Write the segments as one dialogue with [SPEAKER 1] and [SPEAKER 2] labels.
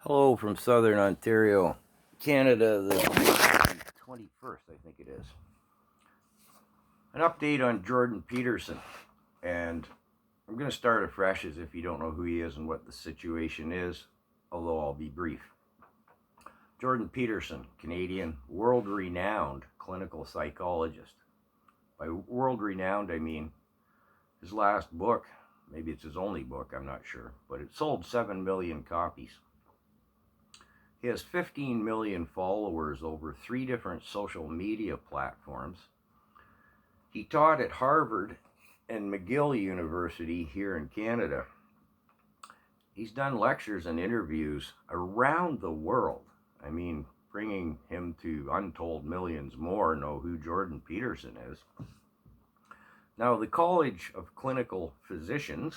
[SPEAKER 1] Hello from Southern Ontario, Canada, the 21st, I think it is. An update on Jordan Peterson, and I'm going to start afresh as if you don't know who he is and what the situation is, although I'll be brief. Jordan Peterson, Canadian, world-renowned clinical psychologist. By world-renowned, I mean his last book, maybe it's his only book, I'm not sure, but it sold 7 million copies. He has 15 million followers over 3 different social media platforms. He taught at Harvard and McGill University here in Canada. He's done lectures and interviews around the world. I mean, bringing him to untold millions more know who Jordan Peterson is. Now, the College of Clinical Physicians,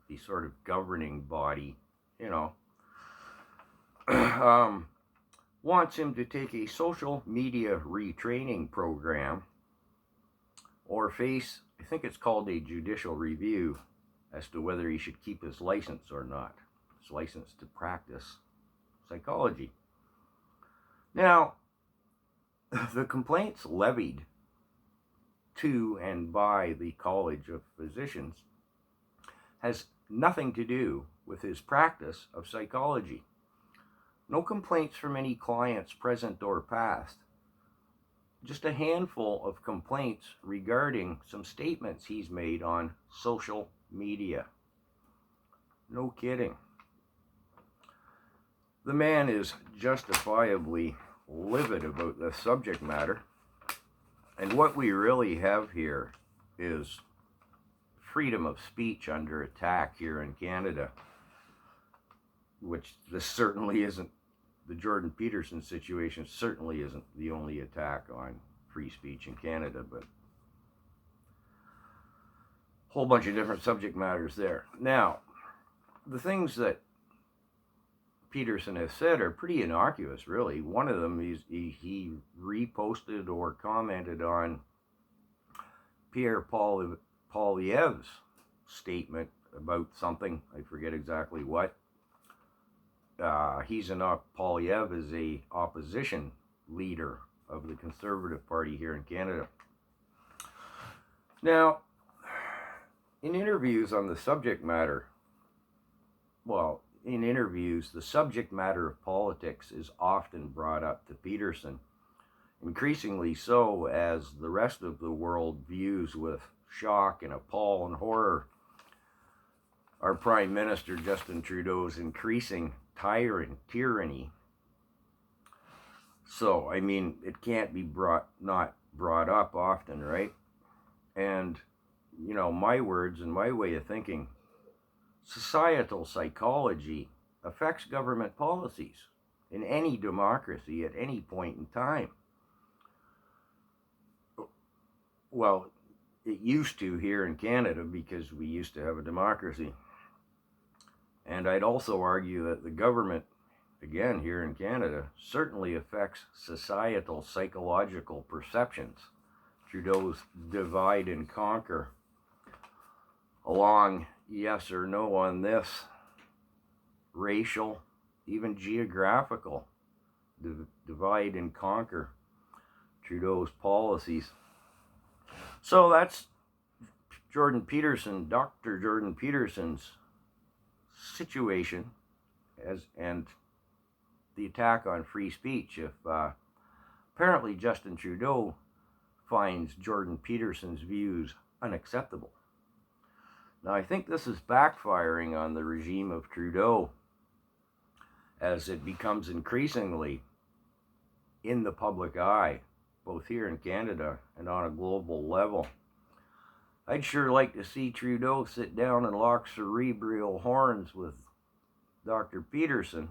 [SPEAKER 1] the sort of governing body, wants him to take a social media retraining program or face, I think it's called a judicial review, as to whether he should keep his license or not, his license to practice psychology. Now, the complaints levied to and by the College of Physicians has nothing to do with his practice of psychology. No complaints from any clients, present or past. Just a handful of complaints regarding some statements he's made on social media. No kidding. The man is justifiably livid about the subject matter. And what we really have here is freedom of speech under attack here in Canada, which this certainly isn't. The Jordan Peterson situation certainly isn't the only attack on free speech in Canada, but a whole bunch of different subject matters there. Now, the things that Peterson has said are pretty innocuous, really. One of them is he reposted or commented on Pierre Poilievre's statement about something, I forget exactly what. Poilievre is a opposition leader of the Conservative Party here in Canada. Now, in interviews on the subject matter, the subject matter of politics is often brought up to Peterson, increasingly so as the rest of the world views with shock and appall and horror our Prime Minister Justin Trudeau's increasing tyranny. So, I mean, it can't be not brought up often, right? And, my words and my way of thinking, societal psychology affects government policies in any democracy at any point in time. Well, it used to here in Canada because we used to have a democracy. And I'd also argue that the government, again here in Canada, certainly affects societal psychological perceptions. Trudeau's divide and conquer along yes or no on this, racial, even geographical divide and conquer Trudeau's policies. So that's Jordan Peterson, Dr. Jordan Peterson's situation and the attack on free speech. If apparently Justin Trudeau finds Jordan Peterson's views unacceptable. Now, I think this is backfiring on the regime of Trudeau as it becomes increasingly in the public eye, both here in Canada and on a global level. I'd sure like to see Trudeau sit down and lock cerebral horns with Dr. Peterson.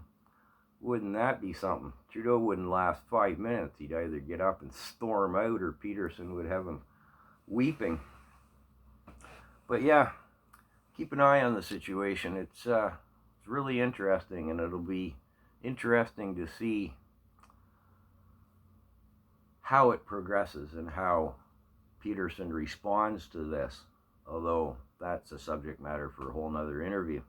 [SPEAKER 1] Wouldn't that be something? Trudeau wouldn't last 5 minutes. He'd either get up and storm out, or Peterson would have him weeping. But yeah, keep an eye on the situation. It's really interesting, and it'll be interesting to see how it progresses and how Peterson responds to this, although that's a subject matter for a whole nother interview.